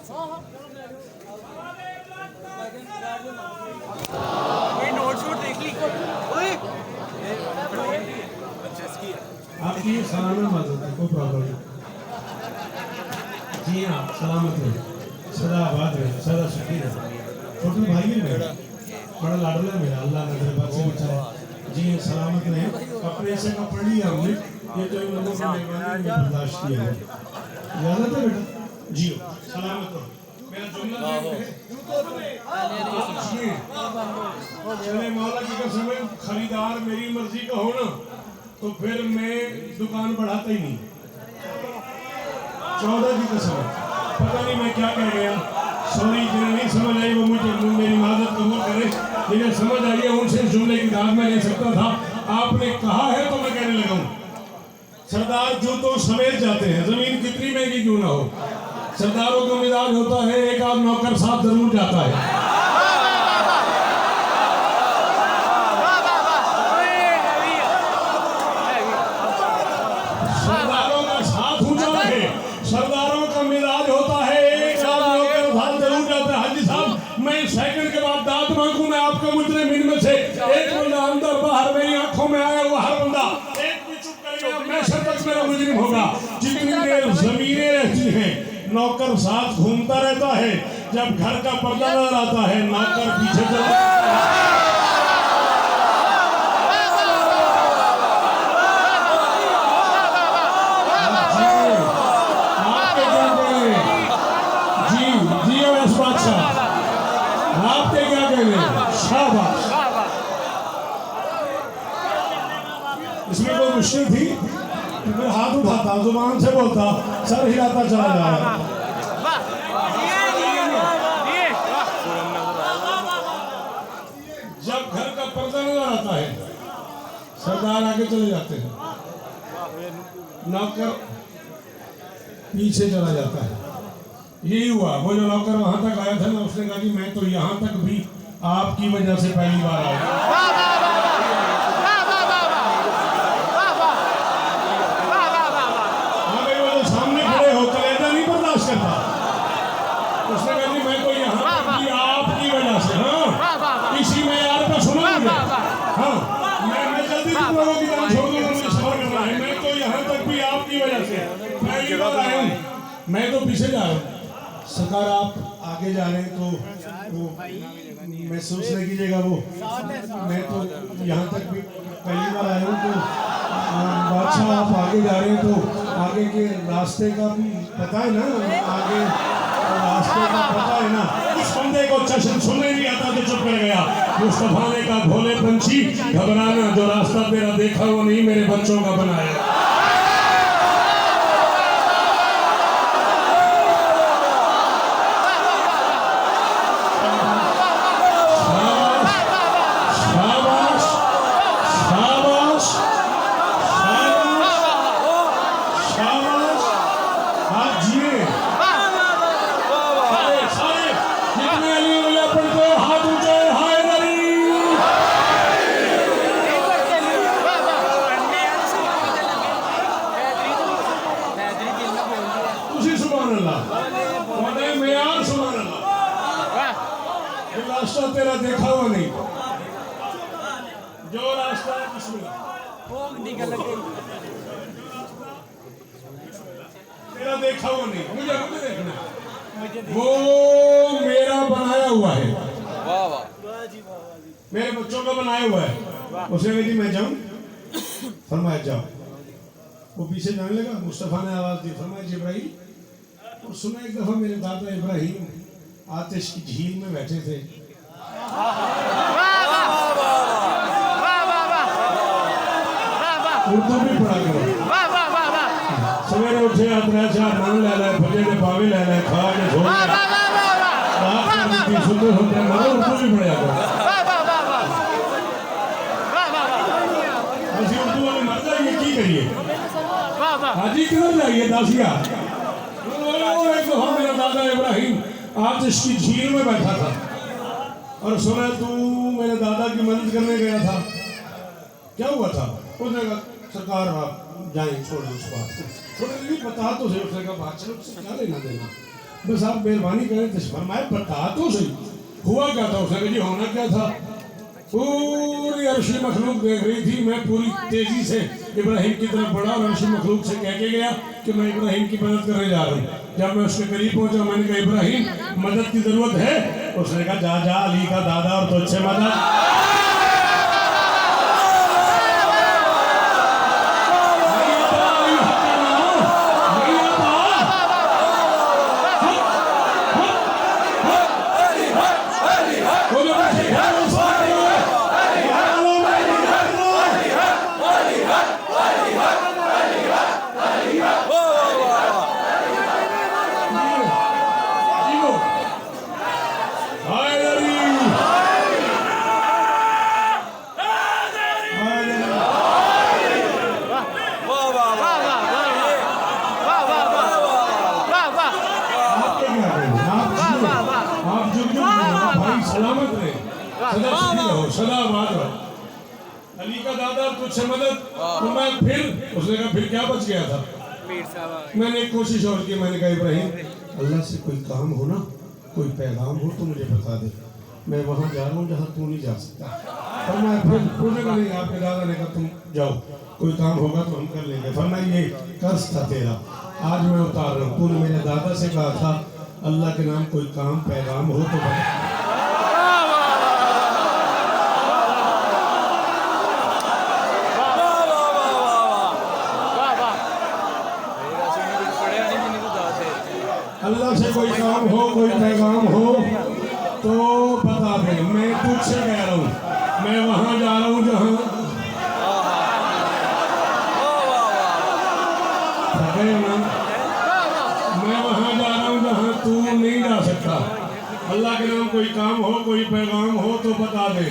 Note Schott देख ली आपकी सलामत बात होती, कोई प्रॉब्लम नहीं। जी हाँ, सलामत है, सदा आबाद है, सदा सुखी है। छोटे भाई है मेरा, बड़ा लाडला है मेरा, अल्लाह ने मेरे बात से बचाया। जी हाँ, सलामत है। अपने से का पढ़ लिया हमने, ये तो इन लोगों की मेहरबानी में बर्दाश्त किया है। याद आता बेटा? जी हो, सलामत हो। मेरा जुमला चले मौला की कसम है, खरीदार मेरी मर्जी का हो ना तो फिर मैं दुकान बढ़ाता ही नहीं। 14 की कसम है, पता नहीं मैं क्या कह गया। सॉरी, जिन्हें नहीं समझ आई वो मुझे मेरी माजरत कबूल करे, जिन्हें समझ आई है उनसे इस जुमले की दाद में ले सकता था। आपने कहा है तो मैं कहने लगा हूँ। सरदार जूतों समेत जाते हैं, जमीन कितनी महंगी क्यों ना हो। सरदारों का मिजाज होता है, एक आध नौकर साथ जरूर जाता है। सरदारों का साथ ऊंचा है, सरदारों का मिजाज होता है, एक आध नौकर साथ जरूर जाता है। हाजी साहब, मैं सेकंड के बाद दाद मांगू, मैं आपको मुझे मिन में से एक बंदा अंदर बाहर मेरी आंखों में आया हुआ हर बंदा एक भी चुप करेगा, मैं शर्त मेरा मुजरिम होगा। जितनी देर जमीनें रहती हैं नौकर साथ घूमता रहता है, जब घर का पर्दा नजर आता है नौकर पीछे चलता है। आपके क्या कहने? जी जी एस बादशाह, आपके क्या कहने? शाबाश। इसमें कोई मुश्किल थी? मैं हाथ उठाता, जुबान से बोलता, सर हिलाता चला जा रहा। जब घर का पर्दा नजर आता है सरदार आगे चले जाते हैं, नौकर पीछे चला जाता है। यही हुआ, वो जो नौकर वहां तक आया था ना, उसने कहा कि मैं तो यहाँ तक भी आपकी वजह से पहली बार आया। उसने कहा मैं तो यहाँ आपकी वजह से, हाँ इसी में यार का सुना मुझे, हाँ मैं जल्दी तुम लोगों की जान छोड़ दूंगा, मुझे सफर करना है। मैं तो यहाँ तक भी आपकी वजह से पहली बार आया हूँ, मैं तो पीछे जा रहा हूँ। सरकार आप आगे जा रहे हैं तो वो महसूस नहीं कीजिएगा, वो मैं तो यहाँ तक भी पहली बार आया हूँ। तो बादशाह आप आगे जा रहे हैं तो आगे के रास्ते का भी पता है ना, आगे रास्ते का पता है ना। उस बंदे को चश्म सुनने नहीं आता तो चुप कर गया। मुस्तफा ने कहा भोले पंछी घबराना, जो रास्ता तेरा देखा वो नहीं मेरे बच्चों का बनाया। रास्ता तेरा देखा हुआ नहीं, जो रास्ता तेरा देखा हुआ नहीं, मुझे देखना, वो मेरा बनाया हुआ है, मेरे बच्चों का बनाया हुआ है। उसने कहा मैं जाऊं, फरमाया जाओ। वो पीछे जाने लगा, मुस्तफा ने आवाज दी, फरमाया जिब्राइल। और सुना एक दफा मेरे दादा इब्राहिम आतिश की झील में बैठे थे, उर्दू भी पढ़ा करो। सवेरे उठे अपना चार नाम ले ले, फजे के पावे ले ले, खा के सो सुनते सुनते मारो, उर्दू भी पढ़ा करो। ऐसी उर्दू वाले मर जाएंगे, की करिए हाजी किधर जाइए दासिया। मेरा दादा इब्राहिम आतिश की झील में बैठा था और सुना तू मेरे दादा की मदद करने गया था, क्या हुआ था? उसने कहा सरकार आप जाए, छोड़ दो उस बात को, थोड़ा भी बता तो सही। उसने कहा बात चलो, क्या लेना देना। बस आप मेहरबानी करें तो फरमाए बता तो सही हुआ क्या था। उसने कहा जी होना क्या था, पूरी अर्शी मखलूक देख रही थी, मैं पूरी तेजी से इब्राहिम की तरफ बढ़ा और अर्शी मखलूक से कह के गया कि मैं इब्राहिम की मदद करने जा रहा हूँ। जब मैं उसके करीब पहुंचा मैंने कहा इब्राहिम मदद की जरूरत है। उसने कहा जा जा अली का दादा और तुझसे मदद। सलामत रहे, सदा सुखी रहो, सदा आबाद रहो। अली का दादा तुझसे मदद। तो मैं फिर उसने कहा फिर क्या बच गया था। मैंने एक कोशिश और की, मैंने कहा इब्राहिम अल्लाह से कोई काम हो ना, कोई पैगाम हो तो मुझे बता दे, मैं वहाँ जा रहा हूँ जहाँ तू नहीं जा सकता। पर मैं फिर नहीं, आपके दादा ने कहा तुम जाओ, कोई काम होगा तो हम कर लेंगे। पर मैं ये कर्ज था तेरा, आज मैं उतार रहा हूँ। तूने मेरे दादा से कहा था अल्लाह के नाम कोई काम पैगाम हो तो बता। अल्लाह से कोई काम हो कोई पैगाम हो तो बता दे, मैं तुझसे कह रहा हूँ, मैं वहाँ जा रहा हूँ जहाँ मैं वहाँ जा रहा हूँ जहाँ तू नहीं जा सकता। अल्लाह के नाम कोई काम हो कोई पैगाम हो तो बता दे।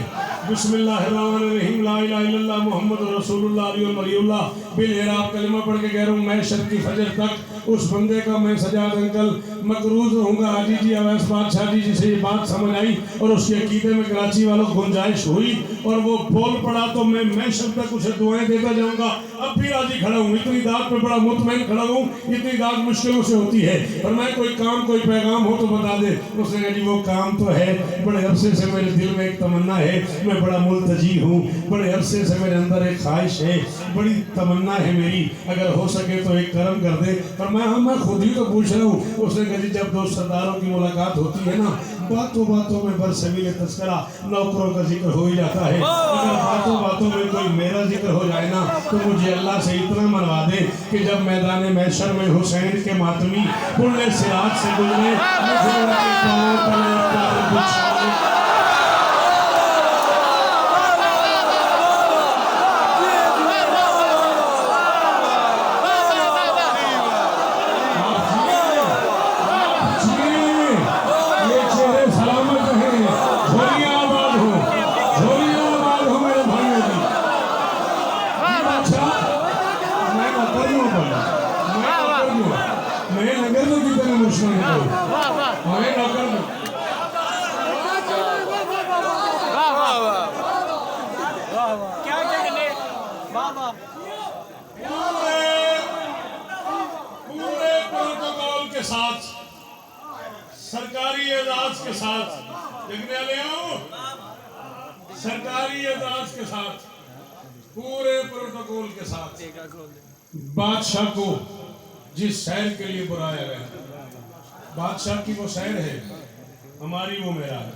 बिस्मिल्लाहिर्रहमानिर्रहीम ला इलाहा इल्लल्लाह मुहम्मदुर रसूलुल्लाह वलीउल्लाह बिलहराब कलमा पढ़ के कह रहा हूँ मैं शब की फजर तक उस बंदे का मैं सजाद अंकल मकरूज रहूँगा। हाजी जी अवैस बादशाह जी जिसे ये बात समझ आई और उसके अकीदे में कराची वालों को गुंजाइश हुई और वो बोल पड़ा तो मैं शब तक उसे दुआएं देता जाऊँगा। अब भी राजी खड़ा हूँ, इतनी दाद पे बड़ा मुतमईन खड़ा हूँ, इतनी दाद मुश्किलों से होती है। पर मैं कोई काम कोई पैगाम हो तो बता दे। उसने कहा जी वो काम तो है, बड़े अरसे से मेरे दिल में एक तमन्ना है, मैं बड़ा मुल्तजी हूँ, बड़े अरसे से मेरे अंदर एक ख्वाहिश है, बड़ी तमन्ना है मेरी, अगर हो सके तो एक करम कर दे। पर मैं खुद ही तो पूछ रहा हूँ। उसने कहा जी जब दो सरदारों की मुलाकात होती है ना, बातों बातों में बरसबील तस्करा नौकरों का जिक्र हो ही जाता है। अगर बातों बातों में कोई मेरा जिक्र हो जाए ना तो मुझे अल्लाह से इतना मनवा दे कि जब मैदान महशर में हुसैन के मातमी पुण्य सिराज से गुजरे मुझे उनके पांव तले पर बिछाए। सरकारी एजाज के साथ देखने ले आओ, सरकारी एजाज के साथ पूरे प्रोटोकॉल के साथ बादशाह को जिस शहर के लिए बुलाया गया, बादशाह की वो शहर है, हमारी वो मेराज।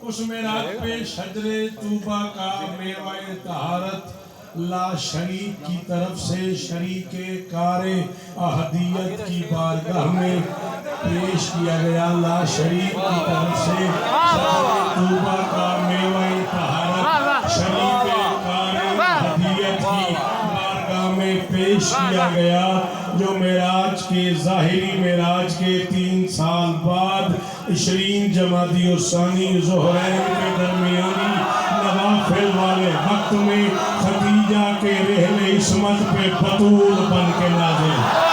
उस मेराज पे शजरे तूबा का मेवाए तहारत ला शरीक की तरफ से शरीके कारे अहदियत की बारगाह में पेश किया गया। ला शरीक की तरफ से तूबा का मेवाए तहारत शरीके कारे अहदियत की बारगाह में पेश किया गया। जो मेराज के ज़ाहिरी मेराज के 3 साल बाद 20 जमादी और सानी ज़ोहरैन के दरमियानी नवाफिल वाले वक्त में खदीजा के रहले इस्मत पे बतूल बन के नाज़िल।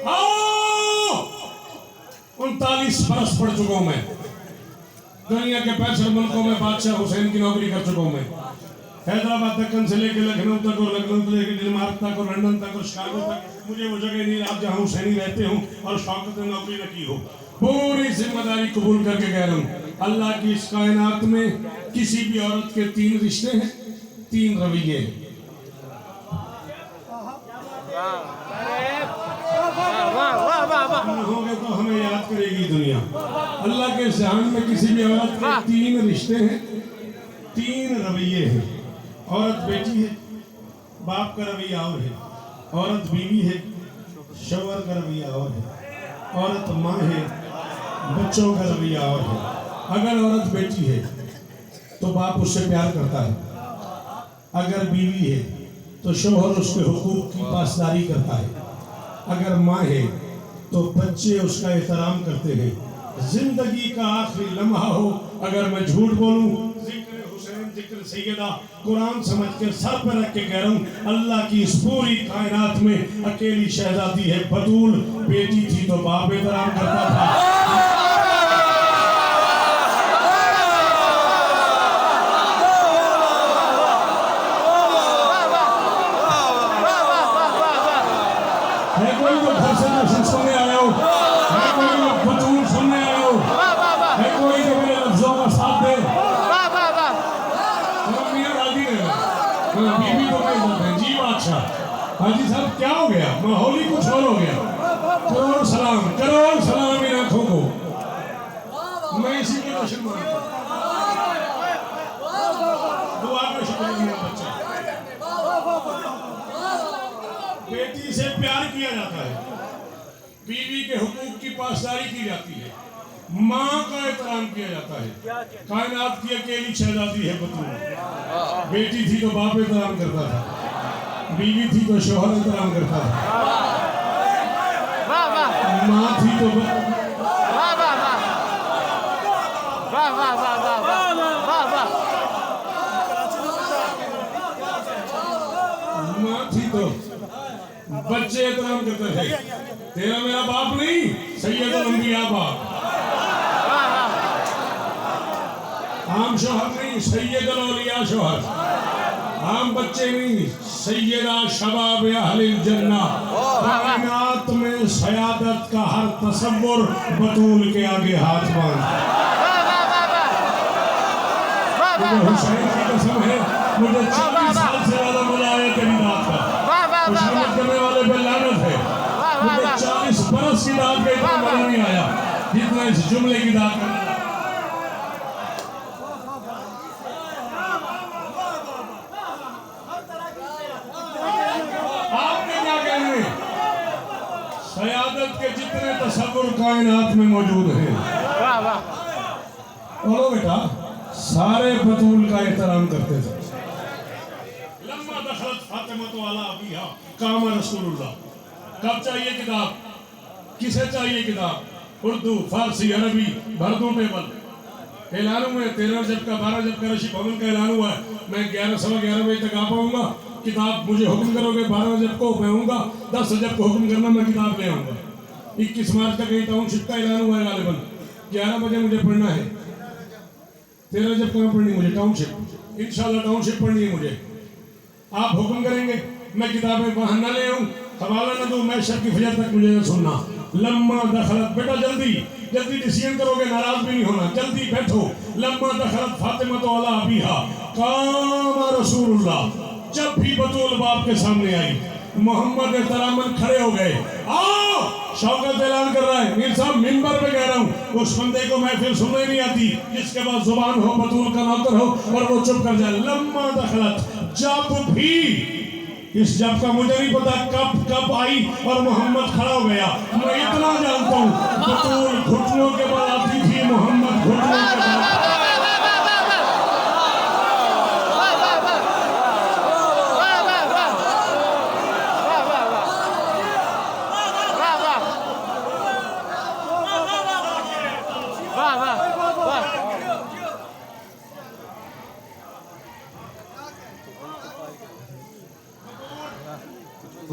आओ 39 बरस पढ़ चुका हूं मैं, दुनिया के 65 मुल्कों में बादशाह हुसैन की नौकरी कर चुका हूं मैं। हैदराबाद दक्कन से लेकर लखनऊ तक और लखनऊ से लेकर डेनमार्क तक और लंदन तक और शिकागो तक मुझे वो जगह नहीं याद जहां हुसैनी रहते हो और शौकत ने नौकरी न की हो। पूरी जिम्मेदारी कबूल करके कह रहा हूं, अल्लाह की इस कायनात में किसी भी औरत के 3 रिश्ते हैं, 3 रवैये हैं। होंगे तो हमें याद करेगी दुनिया। अल्लाह के जहान में किसी भी औरत के 3 रिश्ते हैं, 3 रवैये हैं। औरत बेटी है, बाप का रवैया और है। औरत बीवी है, शौहर का रवैया और है। औरत माँ है, बच्चों का रवैया और है। अगर औरत बेटी है तो बाप उससे प्यार करता है, अगर बीवी है तो शौहर उसके हुकूक की पासदारी करता है, अगर माँ है तो बच्चे उसका एहतराम करते हैं। जिंदगी का आखिरी लम्हा हो अगर मैं झूठ बोलूं, जिक्र हुसैन जिक्र सैयदा कुरान समझ के सर पर रख के कह रहा हूं, अल्लाह की इस पूरी कायनात में अकेली शहजादी है बतूल। बेटी थी तो बाप एहतराम करता था। कोई तो घर से नशा सुनने आया हो, है कोई तो बतूल सुनने आया हो, है कोई तो मेरे लफ्जों का साथ दे। बीबी को नहीं बोलते हैं जी बादशाह। हाजी साहब क्या हो गया, माहौल ही कुछ और हो गया। करोड़ सलाम इन आंखों को। मैं इसी के जश्न मनाता हूं। दुआ का शुक्रिया मेरा बच्चा। बेटी से प्यार किया जाता है, बीवी के हुकूक की पासदारी की जाती है, माँ का एहतराम किया जाता है। कायनात की अकेली शहजादी है बतूल। बेटी थी तो बाप एहतराम करता था, बीवी थी तो शौहर एहतराम करता था, माँ थी तो माँ थी तो बच्चे एहतराम करते थे। तेरा मेरा बाप नहीं, सैयदुल अंबिया बाप। आम शौहर नहीं, सैयदुल औलिया शौहर। आम बच्चे नहीं, सैयदा शबाब अहलिल जन्ना। कायनात में सयादत का हर तसव्वुर बतूल के आगे हाथ बांध। मुझे हुसैन की कसम है, मुझे 40 साल से ज्यादा मजा आया तेरी बात का। खुशामद करने वाले पे लानत है। मुझे 40 बरस की दाद का इतना मजा नहीं आया जितना इस जुमले की दाद का। आपके क्या कहने, सयादत के जितने तसव्वुर कायनात में मौजूद हैं, बोलो बेटा, सारे बतूल का एहतराम करते थे। लम्मा दखलत फातिमा वाला अबीहा कामा रसूलुल्लाह। कब चाहिए किताब, किसे चाहिए किताब, उर्दू फारसी अरबी भर दूं टेबल। ऐलान हुए 13 रजब का 12 रजब का रशीद भवन का ऐलान हुआ है। मैं 11 सवा 11 बजे तक आ पाऊंगा। किताब मुझे हुक्म करोगे 12 रजब को मैं आऊंगा, 10 रजब को हुक्म करना मैं किताब ले आऊंगा। 21 मार्च तक कहीं टाउनशिप का ऐलान हुआ है गालिबन। 11 बजे मुझे पढ़ना है। 13 रजब कहाँ पढ़नी मुझे, टाउनशिप। इंशाल्लाह टाउनशिप पढ़नी है मुझे। आप हुक्म करेंगे मैं किताबें वहां न ले आऊं, हवाला न दूं, मैं शब की फजर तक मुझे न सुनना। लम्मा दखलत, बेटा जल्दी जल्दी डिसीजन करोगे, नाराज भी नहीं होना, जल्दी बैठो। लम्मा दखलत फातिमा तो अला अबीहा कामा रसूलुल्लाह। जब भी बतूल बाप के सामने आई, मोहम्मद एहतरामन खड़े हो गए। आओ, शौकत ऐलान कर रहा है मीर साहब, मिंबर पे कह रहा हूँ, उस बंदे को महफिल सुनने नहीं आती जिसके पास जुबान हो, बतूल का नौकर हो और वो चुप कर जाए। लम्मा दखलत, जब भी, इस जब का मुझे नहीं पता कब आई और मोहम्मद खड़ा हो गया। मैं इतना जानता हूँ, बतूल घुटनों के बल आती थी, मोहम्मद घुटनों के बल।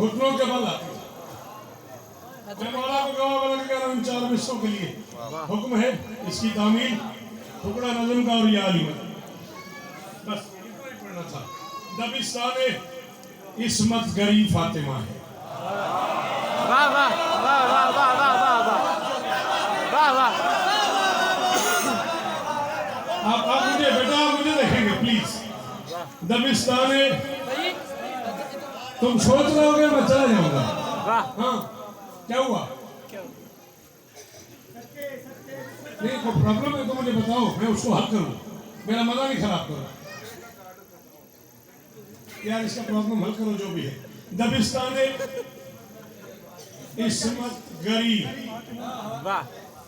घुटनों के बल आती थी। मैं मौला को गवाह बना के कह रहा हूँ इन 4 मिसरों के लिए हुक्म है इसकी तामील टुकड़ा नज़म का और या अली बस इतना ही पढ़ना था। दबिस्तान इस्मत गरी फातिमा है। वाह वाह वाह वाह वाह वाह वाह वाह वाह। आप मुझे बेटा आप मुझे देखेंगे प्लीज। दबिस्तान तुम सोच रहे होगे मैं चला जाऊंगा। हाँ क्या हुआ? नहीं कोई प्रॉब्लम है तो मुझे बताओ मैं उसको हल करूँ। मेरा मजा नहीं खराब करो यार इसका प्रॉब्लम हल करो जो भी है। दबिस्तान इस्मत गरी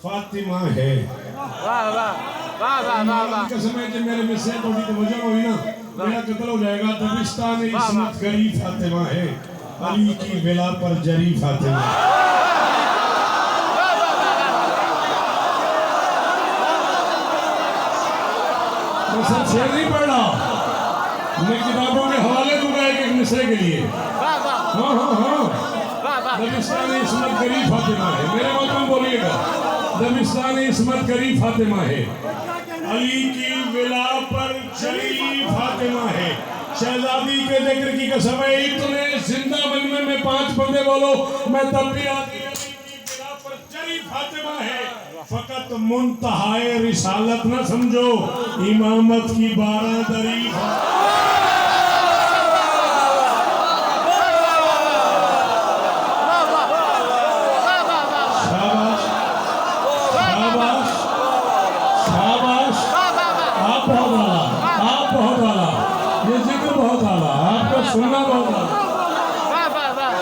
फातिमा है। वाह वाह वाह वाह वाह वाह। कसम है कि मेरे में से थोड़ी तवज्जो हुई ना मेरा कत्ल हो जाएगा। दबिस्तान इस्मत गरी फातिमा है अली की विला पर जरी फातिमा। मैं सब शेर नहीं पढ़ रहा मैं किताबों के हवाले दूंगा एक मिसरे के लिए। हाँ हाँ हाँ दबिस्तान इस्मत गरी फातिमा है। मेरे मतलब बोलिएगा दबिस्तान इस्मत गरी फातिमा है अली की विला पर जरी फातिमा है। शहजादी के जिक्र की कसम है इतने जिंदा बनने में 5 बंदे बोलो मैं तब भी आती अली की विला पर जरी फातिमा है। फकत मुंतहाए रिसालत न समझो इमामत की 12 दरी। सुनना बहुत वाह वाह वाह।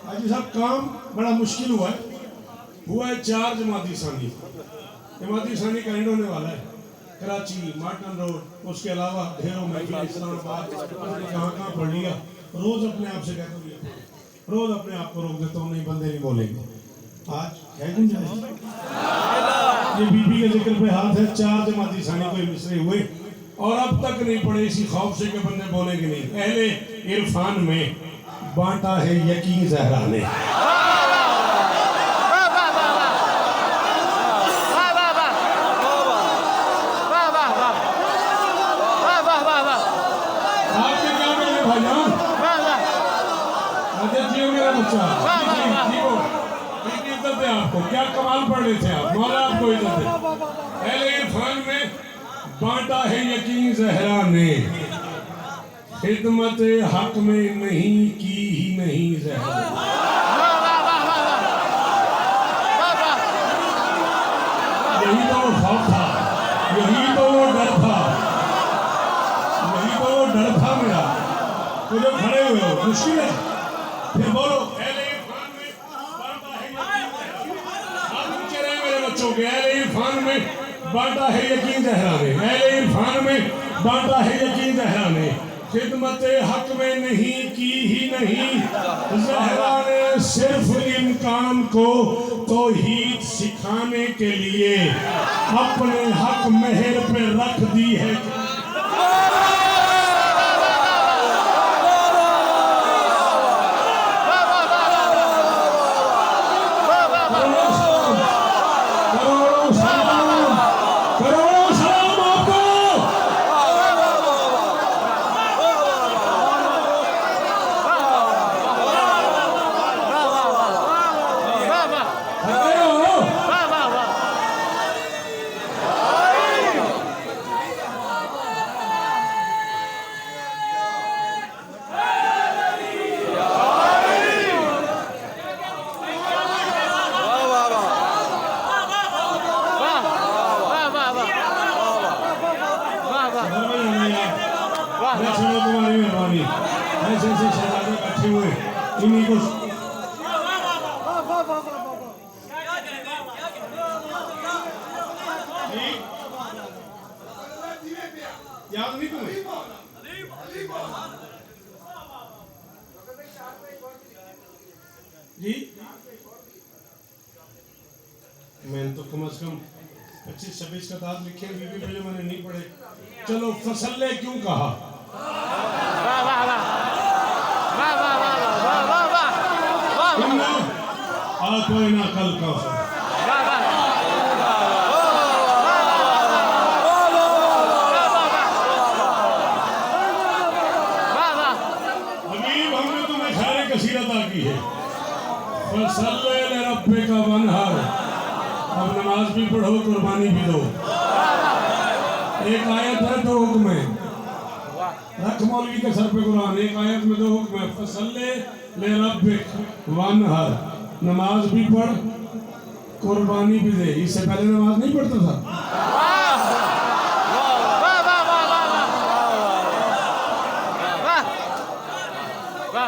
हाजी साहब काम बड़ा मुश्किल हुआ है 4 जमाती सानी। जमाती सानी का एंड होने वाला है कराची मार्टन रोड उसके अलावा ढेरों में इस्लामाबाद कहाँ कहाँ पढ़ लिया। रोज अपने आप से कहता हूँ रोज अपने आप को रोक देता हूँ नहीं बंदे नहीं बोलेंगे। आज है ये बीबी के जिक्र पे हाथ है 4 जमाती सानी कोई मिसरे हुए और अब तक नहीं पड़े इसी खौफ से कि बंदे बोलेंगे नहीं। अहले इरफान में बांटा है यकीन ज़हरा ने। आपको क्या कमाल पढ़ रहे थे आप मौला आपको इज्जत है। अहले इरफान में बांटा है यकीन ज़हरा ने खिदमत हक में नहीं की ही नहीं ज़हरा। यही तो वो खौफ था यही तो वो डर था यही तो वो डर था मेरा। तो जो खड़े हुए हो मुश्किल है फिर बोलो अहले इरफान में बांटा है अहले इरफान में बांटा है यकीन ज़हरा ने। अहले इरफान में बांटा है यकीन ज़हरा ने खिदमत हक में नहीं की ही नहीं ज़हरा ने। सिर्फ इम्कान को तौहीद सिखाने के लिए अपने हक महर पे रख दी है। तुम्हारी मेहरबानी ऐसे ऐसे शहजादे बैठे हुए इन्हीं को याद नहीं तुम्हें जी मैंने तो कम से कम 25-26 कतार लिखे हैं, बीबी में जो मैंने नहीं पढ़े। चलो फसले क्यों कहा? वाह वाह वाह वाह वाह वाह वाह वाह वाह इन्ना आतोइना कल कौसर। हबीब हमने तुम्हें खैर कसीरत की है। फसले रब्बे का वनहर, अब नमाज भी पढ़ो, कुर्बानी भी दो। एक आयत है, दो हुक्म है। रख मौलवी के सर पे कुरान, एक आयत में दो हुक्म है। फसले ले रब्बिक वनहर, नमाज भी पढ़, कुर्बानी भी दे। इससे पहले नमाज नहीं पढ़ता था।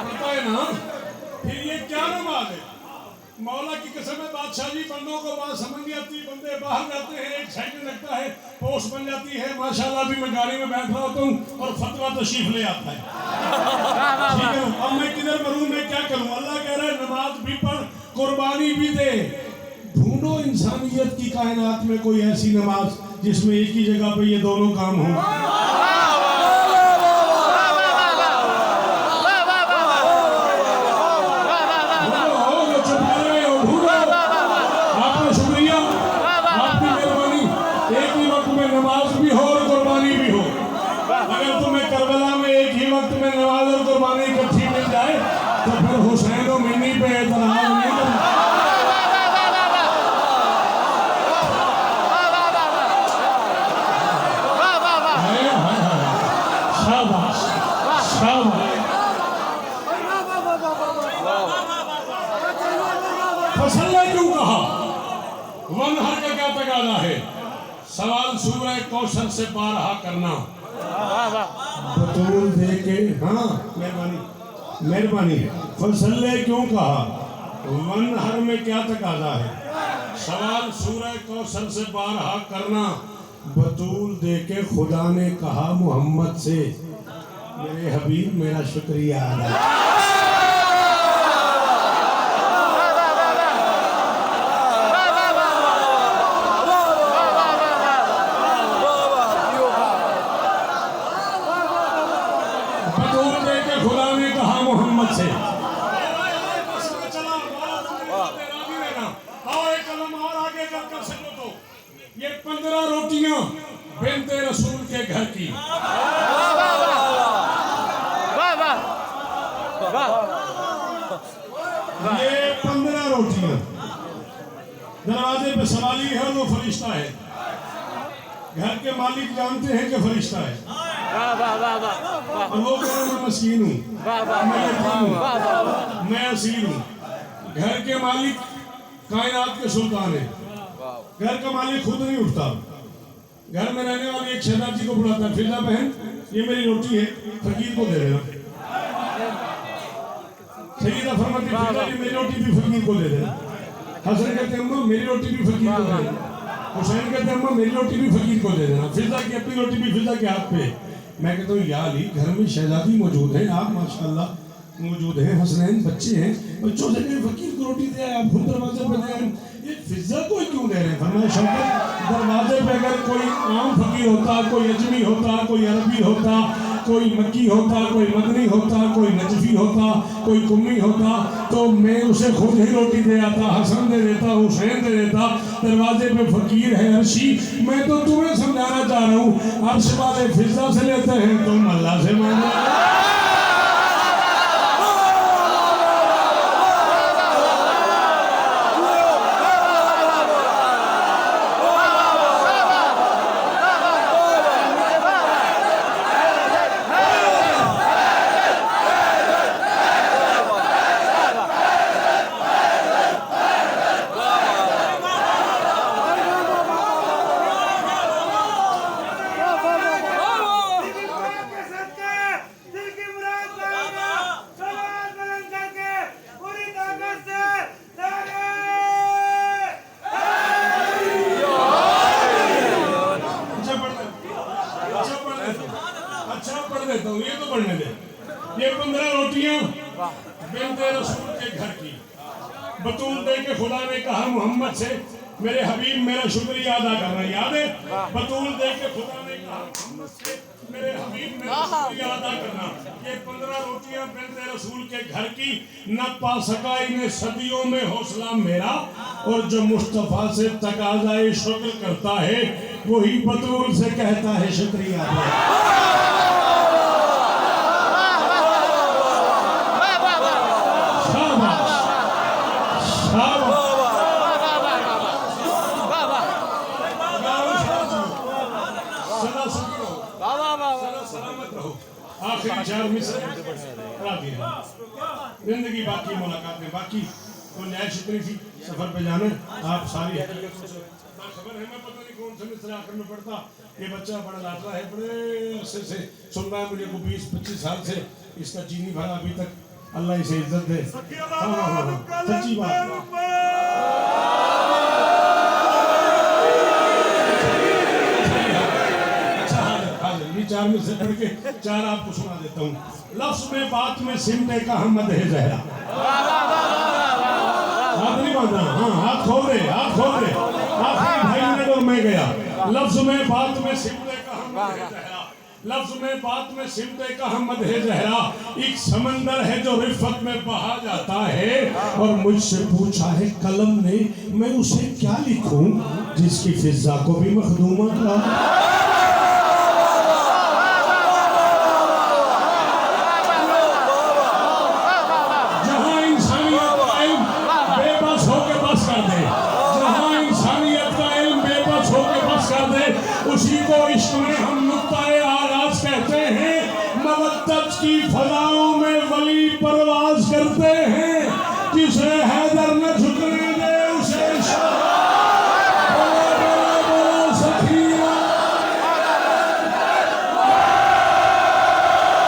पता है ना, फिर ये क्या नमाज है? मौला की कसम है, बादशाह जी बंदों को बात समझ नहीं आती, बंदे बाहर जाते हैं, एक साइकिल लगता है, पोस्ट बन जाती है, माशाल्लाह भी मैं गाड़ी में बैठ रहा होता हूँ और फतवा तशरीफ ले आता है। ठीक है, अब मैं किधर मरूं, मैं क्या करूं? अल्लाह कह रहा है नमाज भी पढ़, कुर्बानी भी दे। ढूंढो इंसानियत की कायनात में कोई ऐसी नमाज जिसमें एक ही जगह पे ये दोनों काम हों। नमाज भी हो और कुर्बानी भी हो। अगर तुम्हें करबला में एक ही वक्त में नमाज और कुर्बानी इकट्ठी मिल जाए तो फिर हुसैन और मिन्नी पे एतराज नहीं करना। शाबाश शाबाश। फसले क्यों कहा? वनहर का क्या तकाजा है? सवाल सूरह कौसर से बारहा करना। बतूल दे के, हाँ मेहरबानी मेहरबानी। फसले क्यों कहा? वनहर में क्या तकाजा है? सवाल सूरह कौसर से बारहा करना। बतूल दे के खुदा ने कहा मोहम्मद से, मेरे हबीब मेरा शुक्रिया अदा। खुदा ने कहा मोहम्मद से, आओ एक कलम और आगे कर सको तो ये 15 रोटियां बिनते रसूल के घर की। ये 15 रोटियां, दरवाजे पे सवाली है, वो फरिश्ता है। घर के मालिक जानते हैं कि फरिश्ता है, और वो कह रहे मैं मस्कीन हूँ, मैं असीर हूँ। घर के मालिक कायनात के सुल्तान है। घर का मालिक खुद नहीं उठता, घर में रहने वाली एक शहजादी को बुलाता है, फिजा बहन ये मेरी रोटी है, फकीर को दे देना। सईदा फरमाती फिजा जी मेरी रोटी भी फकीर को दे देना। हसन कहते अम्मा मेरी रोटी भी फकीर को दे देना। हुसैन कहते अम्मा मेरी रोटी भी फकीर को दे देना। फिजा की अपनी रोटी भी फिजा के हाथ पे। मैं कहता हूँ या अली, घर में शहजादी मौजूद है, आप माशाल्लाह मौजूद हैं, हसनैन बच्चे हैं, बच्चों से फकीर को रोटी दे, आप खुद दरवाजे पे दे, ये फिजा को क्यों दे रहे हैं? फरमाया शौकत, दरवाजे पे अगर कोई आम फकीर होता, कोई अजमी होता, कोई अरबी होता, कोई मक्की होता, कोई मदनी होता, कोई नजफी होता, कोई कुम्मी होता, तो मैं उसे खुद ही रोटी दे आता, हसन दे देता, हुसैन दे देता। दरवाजे पे फकीर है अर्शी। मैं तो तुम्हें समझाना चाह रहा हूँ, अर्श वाले फिजा से लेते हैं, तुम अल्लाह से मांगो। अच्छा पढ़ देता हूँ, ये तो पढ़ने दे। ये 15 रोटियां बिनते रसूल के घर की। बतूल दे के खुदा ने कहा मोहम्मद से, मेरे हबीब मेरा शुक्रिया अदा करना याद है बतूल देख के खुदा ने कहा मोहम्मद से मेरे हबीब मेरा शुक्रिया अदा करना ये 15 रोटियां बिनते रसूल के घर की न पा सका इन्हें सदियों में हौसला मेरा और जो मुस्तफा से तकाज़ाए शुक्र करता है वही बतूल से कहता है शुक्रिया आखिरी 4 मिसरे जिंदगी बाकी मुलाकातें बाकी तो नैश इतनी थी सफर पे जाना आप सारी खबर है मैं पता नहीं कौन सा मिसरा आखिर में पढ़ता ये बच्चा बड़ा लाडला है बड़े अरसे से सुन रहा है मुझे को 20-25 साल से इसका चीनी भरा अभी तक अल्लाह इसे इज्जत दे सच्ची बात चार में से पढ़ के 4 आपको सुना देता हूँ लफ्ज़ में बात में सिमटे का हमद है जहरा हाथ नहीं बांधना हाँ हाथ खोल दे आखिरी भाई ने और मैं गया लफ्ज़ में बात में सिमटे का हमद है जहरा लफ्ज़ में बात में सिमटे का हमद है जहरा एक समंदर है जो रिफ़त में बहा जाता है और मुझसे पूछा है कलम ने मैं उसे क्या लिखूं जिसकी फिजा को भी मखदूमा था उसी को इश्क में हम नुक्ताए आगाज कहते हैं मवद्दत की फजाओं में वली परवाज करते हैं जिसे है